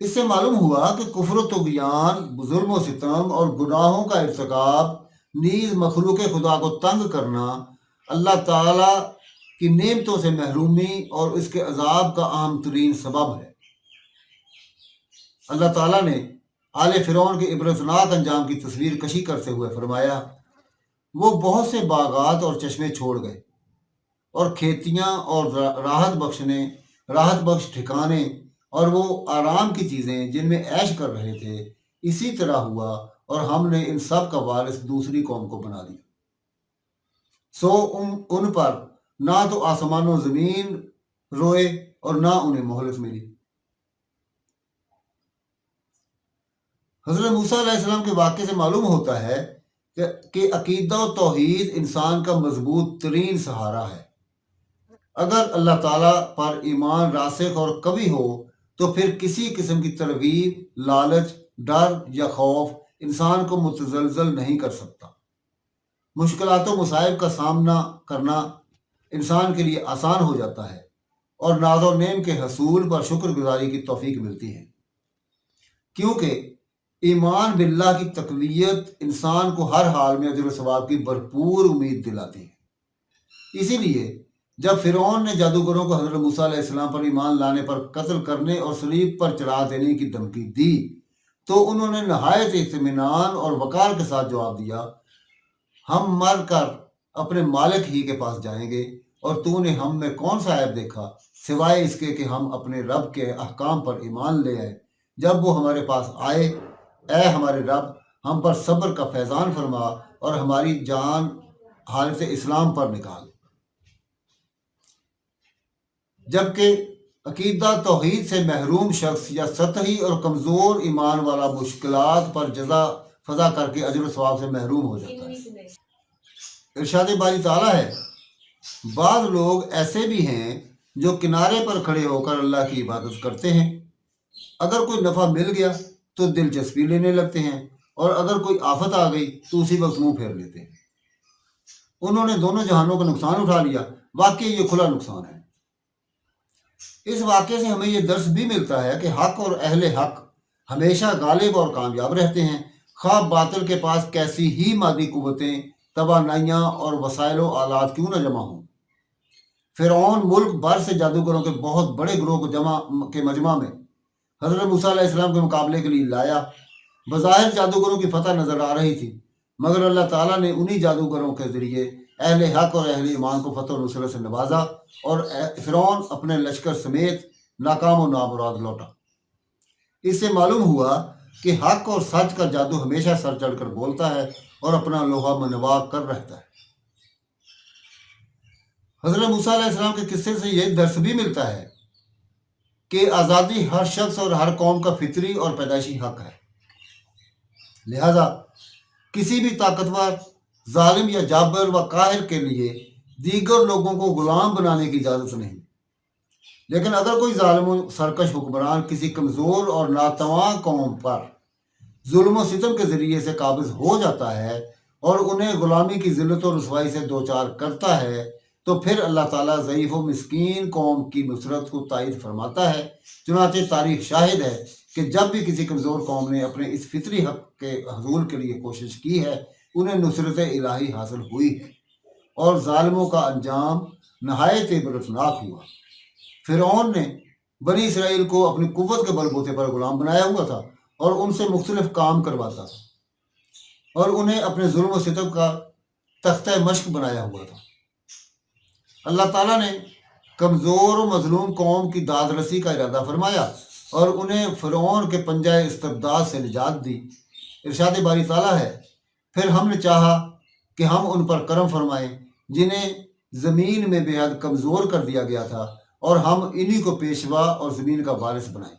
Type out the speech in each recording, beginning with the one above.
اس سے معلوم ہوا کہ کفر و طغیان، ظلم و ستم اور گناہوں کا ارتکاب، نیز مخلوق خدا کو تنگ کرنا، اللہ تعالیٰ کی نعمتوں سے محرومی اور اس کے عذاب کا اہم ترین سبب ہے۔ اللہ تعالیٰ نے آل فرعون کے عبرتناک انجام کی تصویر کشی کرتے ہوئے فرمایا، وہ بہت سے باغات اور چشمے چھوڑ گئے اور کھیتیاں اور راحت بخش ٹھکانے اور وہ آرام کی چیزیں جن میں عیش کر رہے تھے، اسی طرح ہوا اور ہم نے ان سب کا وارث دوسری قوم کو بنا دیا۔ سو ان پر نہ تو آسمان و زمین روئے اور نہ انہیں مہلت ملی۔ حضرت موسیٰ علیہ السلام کے واقعے سے معلوم ہوتا ہے کہ عقیدہ و توحید انسان کا مضبوط ترین سہارا ہے۔ اگر اللہ تعالیٰ پر ایمان راسخ اور قوی ہو تو پھر کسی قسم کی ترغیب، لالچ، ڈر یا خوف انسان کو متزلزل نہیں کر سکتا۔ مشکلات و مصائب کا سامنا کرنا انسان کے لیے آسان ہو جاتا ہے اور ناز و نعم کے حصول پر شکر گزاری کی توفیق ملتی ہے، کیونکہ ایمان باللہ کی تقویت انسان کو ہر حال میں اجر و ثواب کی بھرپور امید دلاتی ہے۔ اسی لیے جب فرعون نے جادوگروں کو حضرت موسیٰ علیہ السلام پر ایمان لانے پر قتل کرنے اور صلیب پر چڑھا دینے کی دھمکی دی تو انہوں نے نہایت اطمینان اور وقار کے ساتھ جواب دیا، ہم مر کر اپنے مالک ہی کے پاس جائیں گے، اور تو نے ہم میں کون سا عیب دیکھا سوائے اس کے کہ ہم اپنے رب کے احکام پر ایمان لے آئے۔ جب وہ ہمارے پاس آئے، اے ہمارے رب، ہم پر صبر کا فیضان فرما اور ہماری جان حالت اسلام پر نکال۔ جبکہ عقیدہ توحید سے محروم شخص یا سطحی اور کمزور ایمان والا مشکلات پر جزا فضا کر کے اجر و ثواب سے محروم ہو جاتا ہے۔ ارشاد باری تعالیٰ ہے، بعض لوگ ایسے بھی ہیں جو کنارے پر کھڑے ہو کر اللہ کی عبادت کرتے ہیں، اگر کوئی نفع مل گیا تو دلچسپی لینے لگتے ہیں، اور اگر کوئی آفت آ گئی تو اسی وقت منہ پھیر لیتے ہیں۔ انہوں نے دونوں جہانوں کا نقصان اٹھا لیا، واقعی یہ کھلا نقصان ہے۔ اس واقعے سے ہمیں یہ درس بھی ملتا ہے کہ حق اور اہل حق ہمیشہ غالب اور کامیاب رہتے ہیں، خواہ باطل کے پاس کیسی ہی مادی قوتیں، توانائیاں اور وسائل و آلات کیوں نہ جمع ہوں۔ فرعون ملک بھر سے جادوگروں کے بہت بڑے گروہ کو مجمع میں حضرت موسیٰ علیہ السلام کے مقابلے کے لیے لایا۔ بظاہر جادوگروں کی فتح نظر آ رہی تھی، مگر اللہ تعالیٰ نے انہی جادوگروں کے ذریعے اہل حق اور اہل ایمان کو فتح و نصرت سے نوازا، اور فرعون اپنے لشکر سمیت ناکام و نامراد لوٹا۔ اس سے معلوم ہوا کہ حق اور سچ کا جادو ہمیشہ سر چڑھ کر بولتا ہے اور اپنا لوہا منوا کر رہتا ہے۔ حضرت موسیٰ علیہ السلام کے قصے سے یہ درس بھی ملتا ہے کہ آزادی ہر شخص اور ہر قوم کا فطری اور پیدائشی حق ہے، لہذا کسی بھی طاقتور، ظالم یا جابر و قاہر کے لیے دیگر لوگوں کو غلام بنانے کی اجازت نہیں۔ لیکن اگر کوئی ظالم و سرکش حکمران کسی کمزور اور ناتواں قوم پر ظلم و ستم کے ذریعے سے قابض ہو جاتا ہے اور انہیں غلامی کی ذلت و رسوائی سے دوچار کرتا ہے تو پھر اللہ تعالیٰ ضعیف و مسکین قوم کی نصرت کو تائید فرماتا ہے۔ چنانچہ تاریخ شاہد ہے کہ جب بھی کسی کمزور قوم نے اپنے اس فطری حق کے حصول کے لیے کوشش کی ہے، انہیں نصرت الہی حاصل ہوئی ہے، اور ظالموں کا انجام نہایت عبرتناک ہوا۔ فرعون نے بنی اسرائیل کو اپنی قوت کے بل بوتے پر غلام بنایا ہوا تھا اور ان سے مختلف کام کرواتا تھا اور انہیں اپنے ظلم و ستم کا تختہ مشق بنایا ہوا تھا۔ اللہ تعالیٰ نے کمزور و مظلوم قوم کی داد رسی کا ارادہ فرمایا اور انہیں فرعون کے پنجہ استبداد سے نجات دی۔ ارشاد باری تعالیٰ ہے، پھر ہم نے چاہا کہ ہم ان پر کرم فرمائیں جنہیں زمین میں بے حد کمزور کر دیا گیا تھا، اور ہم انہی کو پیشوا اور زمین کا وارث بنائیں،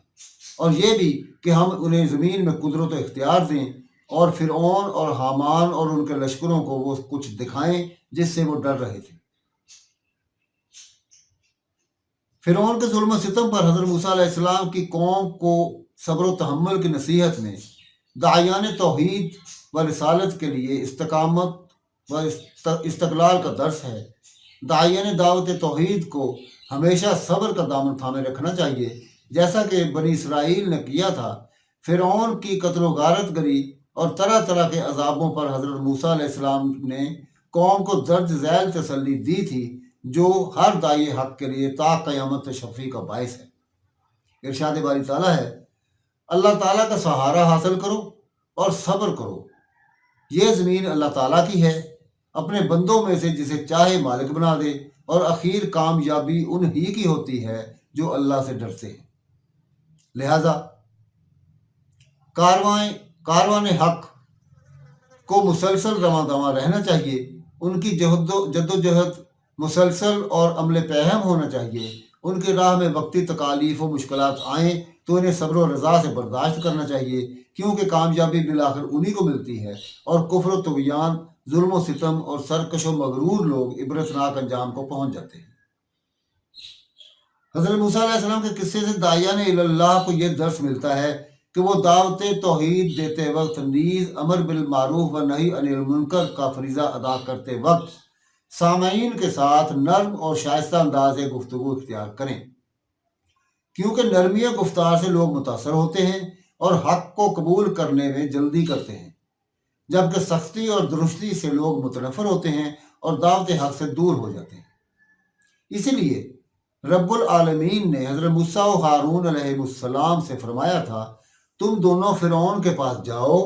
اور یہ بھی کہ ہم انہیں زمین میں قدرت و اختیار دیں، اور فرعون اور حامان اور ان کے لشکروں کو وہ کچھ دکھائیں جس سے وہ ڈر رہے تھے۔ فرعون کے ظلم و ستم پر حضرت موسیٰ علیہ السلام کی قوم کو صبر و تحمل کی نصیحت میں داعیان توحید و رسالت کے لیے استقامت و استقلال کا درس ہے۔ داعیان دعوت توحید کو ہمیشہ صبر کا دامن تھامے رکھنا چاہیے، جیسا کہ بنی اسرائیل نے کیا تھا۔ فرعون کی قتل و غارت گری اور طرح طرح کے عذابوں پر حضرت موسیٰ علیہ السلام نے قوم کو درج ذیل تسلی دی تھی، جو ہر داعی حق کے لیے تا قیامت تشفی کا باعث ہے۔ ارشاد باری تعالیٰ ہے، اللہ تعالیٰ کا سہارا حاصل کرو اور صبر کرو، یہ زمین اللہ تعالیٰ کی ہے، اپنے بندوں میں سے جسے چاہے مالک بنا دے، اور اخیر کامیابی انہی کی ہوتی ہے جو اللہ سے ڈرتے ہیں۔ لہذا کاروان حق کو مسلسل رواں دواں رہنا چاہیے، ان کی جدوجہد مسلسل اور عمل پہم ہونا چاہیے۔ ان کی راہ میں وقتی تکالیف و مشکلات آئیں تو انہیں صبر و رضا سے برداشت کرنا چاہیے، کیونکہ کامیابی بالآخر انہی کو ملتی ہے، اور کفر و طغیان، ظلم و ستم اور سرکش و مغرور لوگ عبرتناک انجام کو پہنچ جاتے ہیں۔ حضرت موسیٰ علیہ السلام کے قصے سے داعیان اللہ کو یہ درس ملتا ہے کہ وہ دعوت توحید دیتے وقت نیز امر بالمعروف و نہی عن المنکر کا فریضہ ادا کرتے وقت سامعین کے ساتھ نرم اور شائستہ انداز گفتگو اختیار کریں، کیونکہ نرمی گفتار سے لوگ متاثر ہوتے ہیں اور حق کو قبول کرنے میں جلدی کرتے ہیں، جبکہ سختی اور درستی سے لوگ متنفر ہوتے ہیں اور دعوت حق سے دور ہو جاتے ہیں۔ اسی لیے رب العالمین نے حضرت موسیٰ و ہارون علیہ السلام سے فرمایا تھا، تم دونوں فرعون کے پاس جاؤ،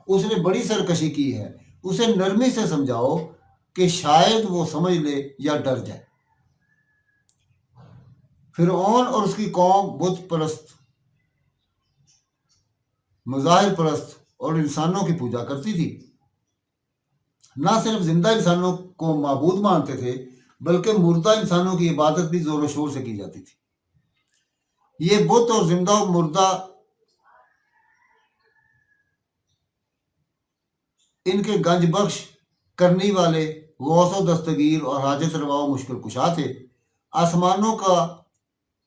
اس نے بڑی سرکشی کی ہے، اسے نرمی سے سمجھاؤ کہ شاید وہ سمجھ لے یا ڈر جائے۔ فرعون اور اس کی قوم بت پرست، مظاہر پرست اور انسانوں کی پوجا کرتی تھی۔ نہ صرف زندہ انسانوں کو معبود مانتے تھے، بلکہ مردہ انسانوں کی عبادت بھی زور و شور سے کی جاتی تھی۔ یہ بت اور زندہ و مردہ ان کے گنج بخش کرنی والے غوث و دستگیر اور حاجت روا و مشکل کشا تھے۔ آسمانوں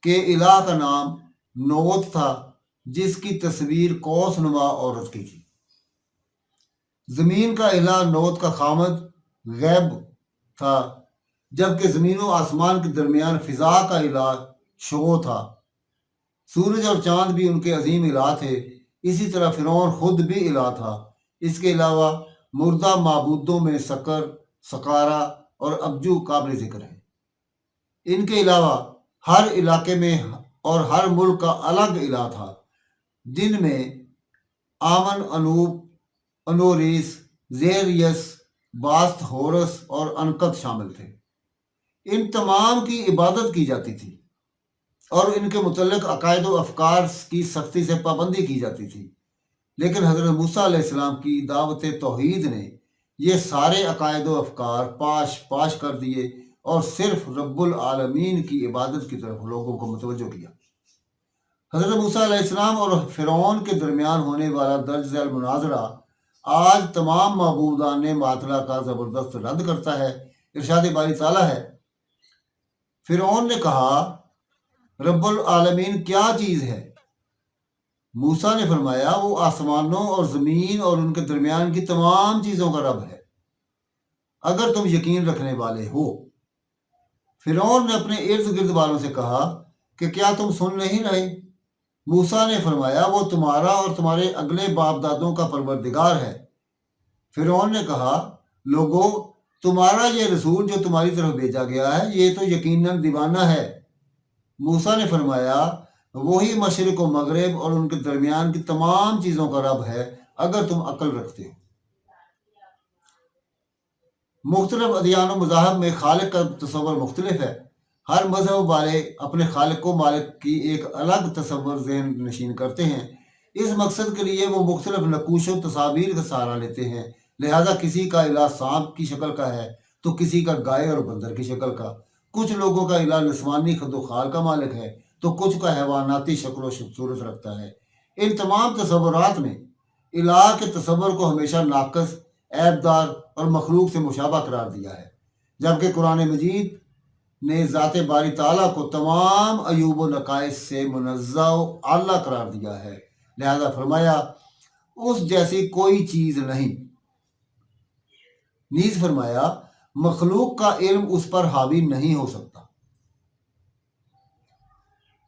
کے الہ کا نام نوت تھا، جس کی تصویر قوس نما عورت کی تھی۔ زمین کا الہ نوت کا خامد غیب تھا، جبکہ زمین و آسمان کے درمیان فضا کا الہ شغو تھا۔ سورج اور چاند بھی ان کے عظیم الہ تھے، اسی طرح فرعون خود بھی الہ تھا۔ اس کے علاوہ مردہ معبودوں میں سکر، سقارہ اور ابجو قابل ذکر ہیں۔ ان کے علاوہ ہر علاقے میں اور ہر ملک کا الگ الہ تھا، جن میں آمن، انوب، انوریس، زیریس، باست، ہورس اور انکت شامل تھے۔ ان تمام کی عبادت کی جاتی تھی اور ان کے متعلق عقائد و افکار کی سختی سے پابندی کی جاتی تھی، لیکن حضرت موسیٰ علیہ السلام کی دعوت توحید نے یہ سارے عقائد و افکار پاش کر دیے اور صرف رب العالمین کی عبادت کی طرف لوگوں کو متوجہ کیا۔ حضرت موسیٰ علیہ السلام اور فرعون کے درمیان ہونے والا درج ذیل مناظرہ آج تمام معبودان باطلہ کا زبردست رد کرتا ہے۔ ارشاد باری تعالیٰ ہے، فرعون نے کہا، رب العالمین کیا چیز ہے؟ موسیٰ نے فرمایا، وہ آسمانوں اور زمین اور ان کے درمیان کی تمام چیزوں کا رب ہے، اگر تم یقین رکھنے والے ہو۔ فرعون نے اپنے ارد گرد والوں سے کہا کہ کیا تم سن نہیں رہے؟ موسیٰ نے فرمایا، وہ تمہارا اور تمہارے اگلے باپ دادوں کا پروردگار ہے۔ فرعون نے کہا، لوگو، تمہارا یہ رسول جو تمہاری طرف بھیجا گیا ہے، یہ تو یقیناً دیوانہ ہے۔ موسیٰ نے فرمایا، وہی مشرق و مغرب اور ان کے درمیان کی تمام چیزوں کا رب ہے، اگر تم عقل رکھتے ہو۔ مختلف ادیان و مذاہب میں خالق کا تصور مختلف ہے۔ ہر مذہب والے اپنے خالق و مالک کی ایک الگ تصور ذہن نشین کرتے ہیں۔ اس مقصد کے لیے وہ مختلف نقوش و تصاویر کا سہارا لیتے ہیں۔ لہذا کسی کا الہ سانپ کی شکل کا ہے تو کسی کا گائے اور بندر کی شکل کا۔ کچھ لوگوں کا الہ نسوانی خد و خال کا مالک ہے تو کچھ کا حیواناتی شکل و صورت رکھتا ہے۔ ان تمام تصورات نے الہ کے تصور کو ہمیشہ ناقص، عیبدار اور مخلوق سے مشابہ قرار دیا ہے، جبکہ قرآن مجید نے ذات باری تعالیٰ کو تمام عیوب و نقائص سے منزہ و اعلیٰ قرار دیا ہے۔ لہذا فرمایا، اس جیسی کوئی چیز نہیں۔ نیز فرمایا، مخلوق کا علم اس پر حاوی نہیں ہو سکتا۔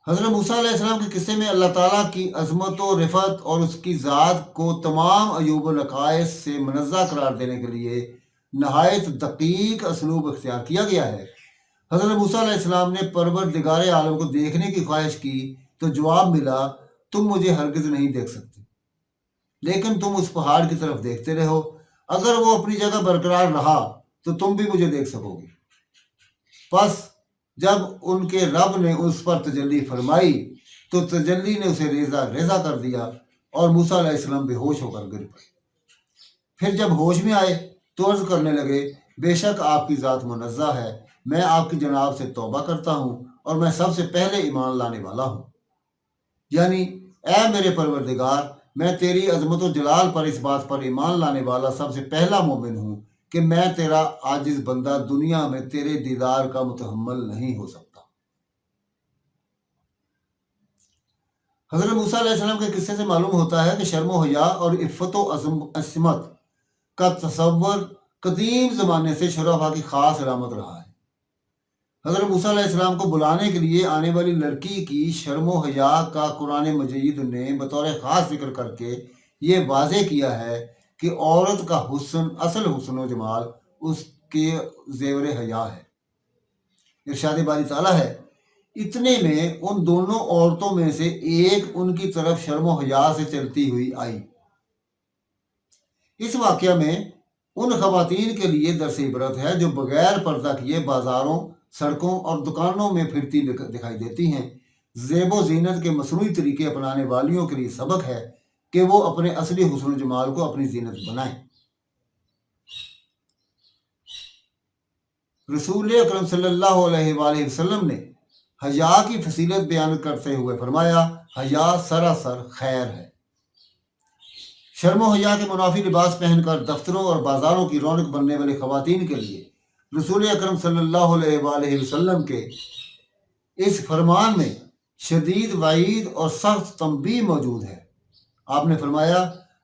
حضرت موسیٰ علیہ السلام کے قصے میں اللہ تعالیٰ کی عظمت و رفعت اور اس کی ذات کو تمام عیوب و نقائص سے منزہ قرار دینے کے لیے نہایت دقیق اسلوب اختیار کیا گیا ہے۔ حضرت موسیٰ علیہ السلام نے پروردگار عالم کو دیکھنے کی خواہش کی تو جواب ملا، تم مجھے ہرگز نہیں دیکھ سکتے، لیکن تم اس پہاڑ کی طرف دیکھتے رہو، اگر وہ اپنی جگہ برقرار رہا تو تم بھی مجھے دیکھ سکو گے۔ پس جب ان کے رب نے اس پر تجلی فرمائی تو تجلی نے اسے ریزہ ریزہ کر دیا اور موسیٰ علیہ السلام بے ہوش ہو کر گر پڑے۔ پھر جب ہوش میں آئے تو عرض کرنے لگے، بے شک آپ کی ذات منزہ ہے، میں آپ کی جناب سے توبہ کرتا ہوں اور میں سب سے پہلے ایمان لانے والا ہوں۔ یعنی اے میرے پروردگار، میں تیری عظمت و جلال پر اس بات پر ایمان لانے والا سب سے پہلا مومن ہوں کہ میں تیرا عاجز بندہ دنیا میں تیرے دیدار کا متحمل نہیں ہو سکتا۔ حضرت موسیٰ علیہ السلام کے قصے سے معلوم ہوتا ہے کہ شرم و حیا اور عفت و عصمت کا تصور قدیم زمانے سے شرفا کی خاص علامت رہا ہے۔ حضرت موسیٰ علیہ السلام کو بلانے کے لیے آنے والی لڑکی کی شرم و حیا کا قرآن مجید نے بطور خاص ذکر کر کے یہ واضح کیا ہے کہ عورت کا حسن، اصل حسن و جمال اس کے زیور حیا ہے۔ ارشاد باری تعالیٰ ہے، اتنے میں ان دونوں عورتوں میں سے ایک ان کی طرف شرم و حیا سے چلتی ہوئی آئی۔ اس واقعہ میں ان خواتین کے لیے درس عبرت ہے جو بغیر پردہ کیے بازاروں، سڑکوں اور دکانوں میں پھرتی دکھائی دیتی ہیں۔ زیب و زینت کے مصنوعی طریقے اپنانے والیوں کے لیے سبق ہے کہ وہ اپنے اصلی حسن و جمال کو اپنی زینت بنائیں۔ رسول اکرم صلی اللہ علیہ وآلہ وسلم نے حیا کی فضیلت بیان کرتے ہوئے فرمایا، حیا سراسر خیر ہے۔ شرم و حیا کے منافی لباس پہن کر دفتروں اور بازاروں کی رونق بننے والی خواتین کے لیے رسول اکرم صلی اللہ علیہ وآلہ وسلم کے اس فرمان میں شدید وعید اور سخت تنبیہ موجود ہے۔ آپ نے فرمایا،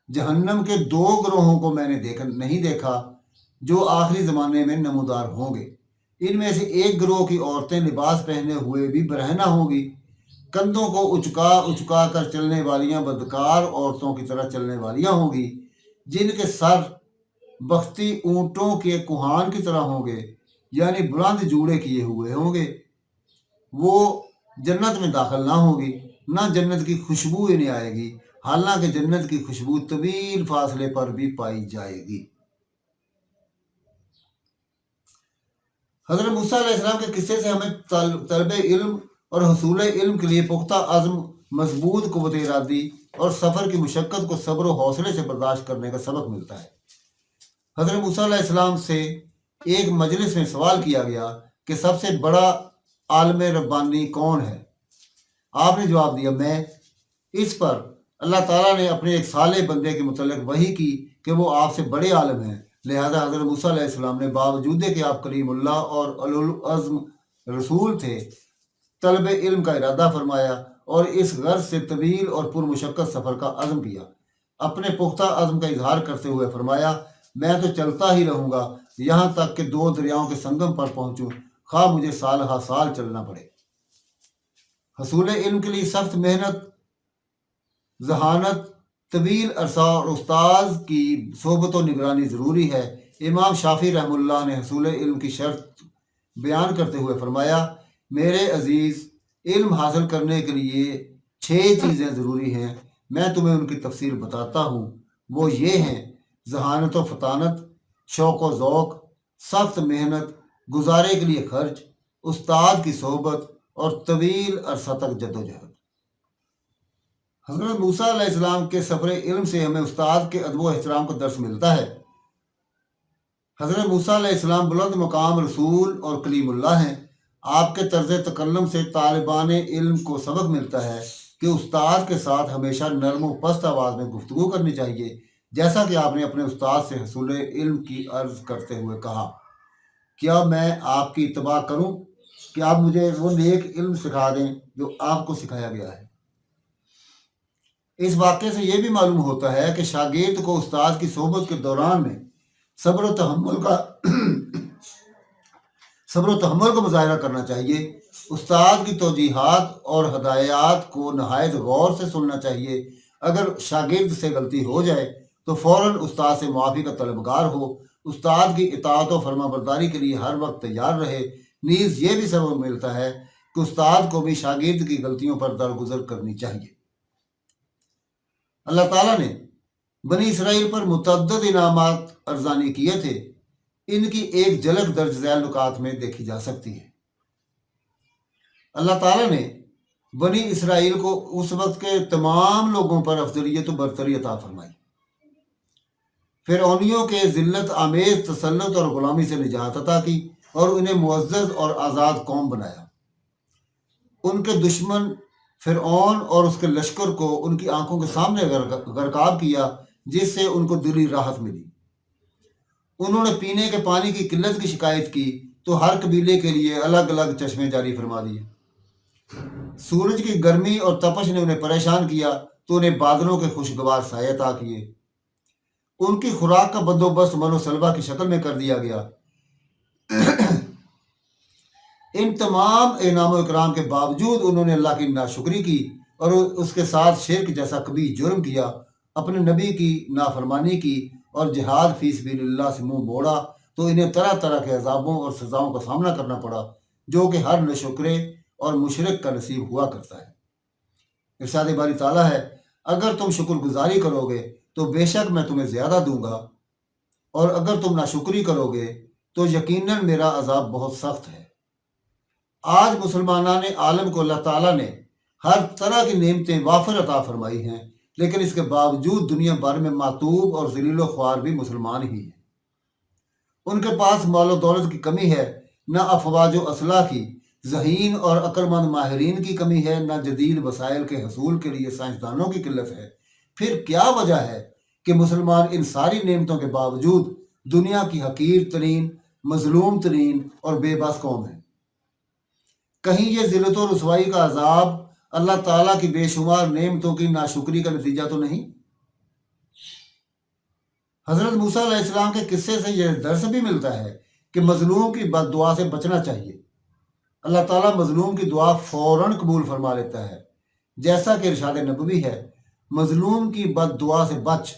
جہنم کے دو گروہوں کو میں نے نہیں دیکھا جو آخری زمانے میں نمودار ہوں گے۔ ان میں سے ایک گروہ کی عورتیں لباس پہنے ہوئے بھی برہنہ ہوں گی، کندھوں کو اچکا کر چلنے والیاں بدکار عورتوں کی طرح چلنے والیاں ہوں گی، جن کے سر بختی اونٹوں کے کوہان کی طرح ہوں گے، یعنی بلند جوڑے کیے ہوئے ہوں گے۔ وہ جنت میں داخل نہ ہوں گی، نہ جنت کی خوشبو انہیں آئے گی، حالانکہ جنت کی خوشبو طویل فاصلے پر بھی پائی جائے گی۔ حضرت موسیٰ علیہ السلام کے قصے سے ہمیں طلب علم اور حصول علم کے لیے پختہ عزم، مضبوط قوت ارادی اور سفر کی مشقت کو صبر و حوصلے سے برداشت کرنے کا سبق ملتا ہے۔ حضرت موسیٰ علیہ السلام سے ایک مجلس میں سوال کیا گیا کہ سب سے بڑا عالم ربانی کون ہے؟ آپ نے جواب دیا، میں۔ اس پر اللہ تعالیٰ نے اپنے ایک صالح بندے کے متعلق وحی کی کہ وہ آپ سے بڑے عالم ہیں، لہذا حضرت موسیٰ علیہ السلام نے باوجود کہ آپ کلیم اللہ اور اولوالعزم رسول تھے، طلب علم کا ارادہ فرمایا اور اس غرض سے طویل اور پرمشقت سفر کا عزم کیا۔ اپنے پختہ عزم کا اظہار کرتے ہوئے فرمایا، میں تو چلتا ہی رہوں گا یہاں تک کہ دو دریاؤں کے سنگم پر پہنچوں، خواہ مجھے سال ہا سال چلنا پڑے۔ حصول علم کے لیے سخت محنت، ذہانت، طویل عرصہ اور استاذ کی صحبت و نگرانی ضروری ہے۔ امام شافعی رحمہ اللہ نے حصول علم کی شرط بیان کرتے ہوئے فرمایا، میرے عزیز، علم حاصل کرنے کے لیے 6 چیزیں ضروری ہیں، میں تمہیں ان کی تفصیل بتاتا ہوں۔ وہ یہ ہیں: ذہانت و فطانت، شوق و ذوق، سخت محنت، گزارے کے لیے خرچ، استاد کی صحبت اور طویل عرصہ تک جد و جہد۔ حضرت موسیٰ علیہ السلام کے سفر علم سے ہمیں استاد کے ادب و احترام کا درس ملتا ہے۔ حضرت موسیٰ علیہ السلام بلند مقام رسول اور کلیم اللہ ہیں۔ آپ کے طرز تکلم سے طالبان علم کو سبق ملتا ہے کہ استاد کے ساتھ ہمیشہ نرم و پست آواز میں گفتگو کرنی چاہیے، جیسا کہ آپ نے اپنے استاد سے حصول علم کی عرض کرتے ہوئے کہا، کیا میں آپ کی اتباع کروں کہ آپ مجھے وہ نیک علم سکھا دیں جو آپ کو سکھایا گیا ہے۔ اس واقعے سے یہ بھی معلوم ہوتا ہے کہ شاگرد کو استاد کی صحبت کے دوران میں صبر و تحمل کا مظاہرہ کرنا چاہیے۔ استاد کی توجیحات اور ہدایات کو نہایت غور سے سننا چاہیے۔ اگر شاگرد سے غلطی ہو جائے تو فوراً استاد سے معافی کا طلبگار ہو۔ استاد کی اطاعت و فرما برداری کے لیے ہر وقت تیار رہے۔ نیز یہ بھی سبب ملتا ہے کہ استاد کو بھی شاگرد کی غلطیوں پر درگزر کرنی چاہیے۔ اللہ تعالیٰ نے بنی اسرائیل پر متعدد انعامات ارزانی کیے تھے۔ ان کی ایک جھلک درج ذیل نکات میں دیکھی جا سکتی ہے۔ اللہ تعالیٰ نے بنی اسرائیل کو اس وقت کے تمام لوگوں پر افضلیت و برتری عطا فرمائی۔ فرعونیوں کے ذلت آمیز تسلط اور غلامی سے نجات عطا کی اور انہیں معزز اور آزاد قوم بنایا۔ ان کے دشمن فرعون اور اس کے لشکر کو ان کی آنکھوں کے سامنے غرقاب کیا، جس سے ان کو دلی راحت ملی۔ انہوں نے پینے کے پانی کی قلت کی شکایت کی تو ہر قبیلے کے لیے الگ الگ چشمے جاری فرما دیے۔ سورج کی گرمی اور تپش نے انہیں پریشان کیا تو انہیں بادلوں کے خوشگوار سائے عطا کیے۔ ان کی خوراک کا بندوبست من و سلوا کی شکل میں کر دیا گیا۔ ان تمام انعام و اکرام کے باوجود انہوں نے اللہ کی ناشکری کی اور اس کے ساتھ شرک جیسا کبھی جرم کیا، اپنے نبی کی نافرمانی کی اور جہاد فی سبیل اللہ سے منہ موڑا تو انہیں طرح طرح کے عذابوں اور سزاؤں کا سامنا کرنا پڑا، جو کہ ہر ناشکرے اور مشرک کا نصیب ہوا کرتا ہے۔ ارشاد باری تعالیٰ ہے، اگر تم شکر گزاری کرو گے تو بے شک میں تمہیں زیادہ دوں گا، اور اگر تم ناشکری کرو گے تو یقیناً میرا عذاب بہت سخت ہے۔ آج مسلمانان عالم کو اللہ تعالیٰ نے ہر طرح کی نعمتیں وافر عطا فرمائی ہیں، لیکن اس کے باوجود دنیا بھر میں معتوب اور ذلیل و خوار بھی مسلمان ہی ہیں۔ ان کے پاس مال و دولت کی کمی ہے، نہ افواج و اسلحہ کی، ذہین اور عقل مند ماہرین کی کمی ہے، نہ جدید وسائل کے حصول کے لیے سائنسدانوں کی قلت ہے۔ پھر کیا وجہ ہے کہ مسلمان ان ساری نعمتوں کے باوجود دنیا کی حقیر ترین، مظلوم ترین اور بے بس قوم ہے؟ کہیں یہ ذلت و رسوائی کا عذاب اللہ تعالیٰ کی بے شمار نعمتوں کی ناشکری کا نتیجہ تو نہیں؟ حضرت موسیٰ علیہ السلام کے قصے سے یہ درس بھی ملتا ہے کہ مظلوم کی بد دعا سے بچنا چاہیے۔ اللہ تعالیٰ مظلوم کی دعا فوراً قبول فرما لیتا ہے، جیسا کہ ارشاد نبوی ہے، مظلوم کی بد دعا سے بچ،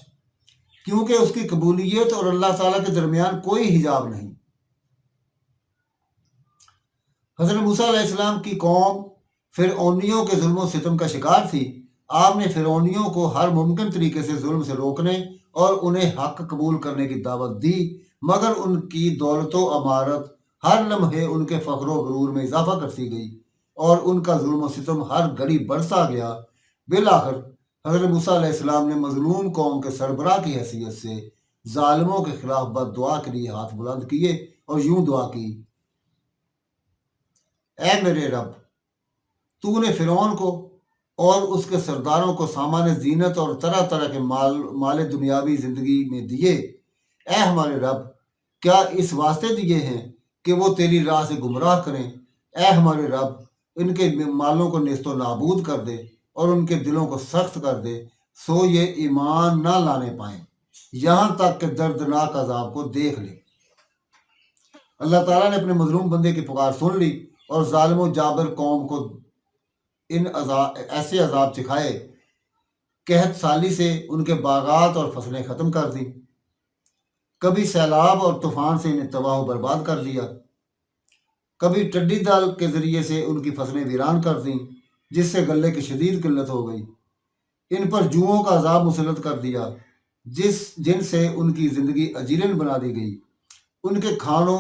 کیونکہ اس کی قبولیت اور اللہ تعالیٰ کے درمیان کوئی حجاب نہیں۔ حضرت موسیٰ علیہ السلام کی قوم فرعونیوں کے ظلم و ستم کا شکار تھی۔ آپ نے فرعونیوں کو ہر ممکن طریقے سے ظلم سے روکنے اور انہیں حق قبول کرنے کی دعوت دی، مگر ان کی دولت و امارت ہر لمحے ان کے فخر و غرور میں اضافہ کرتی گئی اور ان کا ظلم و ستم ہر گھڑی بڑھتا گیا۔ بالآخر حضرت موسیٰ علیہ السلام نے مظلوم قوم کے سربراہ کی حیثیت سے ظالموں کے خلاف بد دعا کے لیے ہاتھ بلند کیے اور یوں دعا کی، اے میرے رب، تو نے فرعون کو اور اس کے سرداروں کو سامان زینت اور طرح طرح کے مال دنیاوی زندگی میں دیے۔ اے ہمارے رب، کیا اس واسطے دیے ہیں کہ وہ تیری راہ سے گمراہ کریں؟ اے ہمارے رب، ان کے مالوں کو نیست و نابود کر دے اور ان کے دلوں کو سخت کر دے، سو یہ ایمان نہ لانے پائیں یہاں تک کہ دردناک عذاب کو دیکھ لیں۔ اللہ تعالیٰ نے اپنے مظلوم بندے کی پکار سن لی اور ظالم و جابر قوم کو ایسے عذاب چکھائے، قحط سالی سے ان کے باغات اور فصلیں ختم کر دیں، کبھی سیلاب اور طوفان سے انہیں تباہ و برباد کر دیا، کبھی ٹڈی دل کے ذریعے سے ان کی فصلیں ویران کر دیں، جس سے غلے کی شدید قلت ہو گئی۔ ان پر جوؤں کا عذاب مسلط کر دیا، جن سے ان کی زندگی اجیرن بنا دی گئی۔ ان کے کھانوں،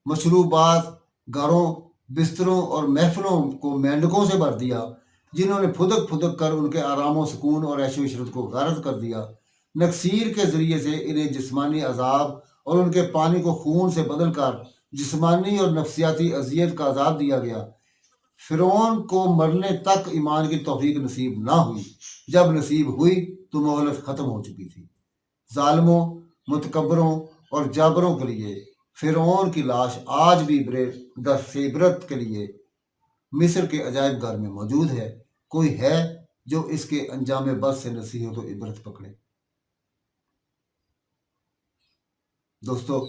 مشروبات، گھروں، بستروں اور محفلوں کو مینڈکوں سے بھر دیا، جنہوں نے پھدک پھدک کر ان کے آرام و سکون اور عیش و عشرت کو غارت کر دیا۔ نکسیر کے ذریعے سے انہیں جسمانی عذاب اور ان کے پانی کو خون سے بدل کر جسمانی اور نفسیاتی اذیت کا عذاب دیا گیا۔ فرعون کو مرنے تک ایمان کی توفیق نصیب نہ ہوئی، جب نصیب ہوئی تو مہلت ختم ہو چکی تھی۔ ظالموں، متکبروں اور جابروں کے لیے فرعون کی لاش آج بھی درس عبرت کے لیے مصر کے عجائب گھر میں موجود ہے۔ کوئی ہے جو اس کے انجام بد سے نصیحت و عبرت پکڑے؟ دوستو،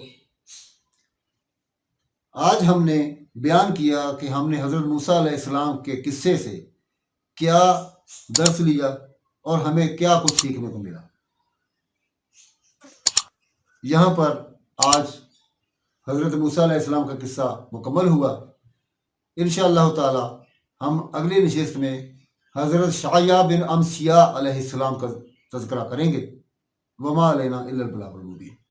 آج ہم نے بیان کیا کہ ہم نے حضرت موسیٰ علیہ السلام کے قصے سے کیا درس لیا اور ہمیں کیا کچھ سیکھنے کو ملا۔ یہاں پر آج حضرت موسیٰ علیہ السلام کا قصہ مکمل ہوا۔ انشاءاللہ تعالی ہم اگلی نشست میں حضرت شعیہ بن امسیہ علیہ السلام کا تذکرہ کریں گے۔ وما علینا الا البلاغ المبین۔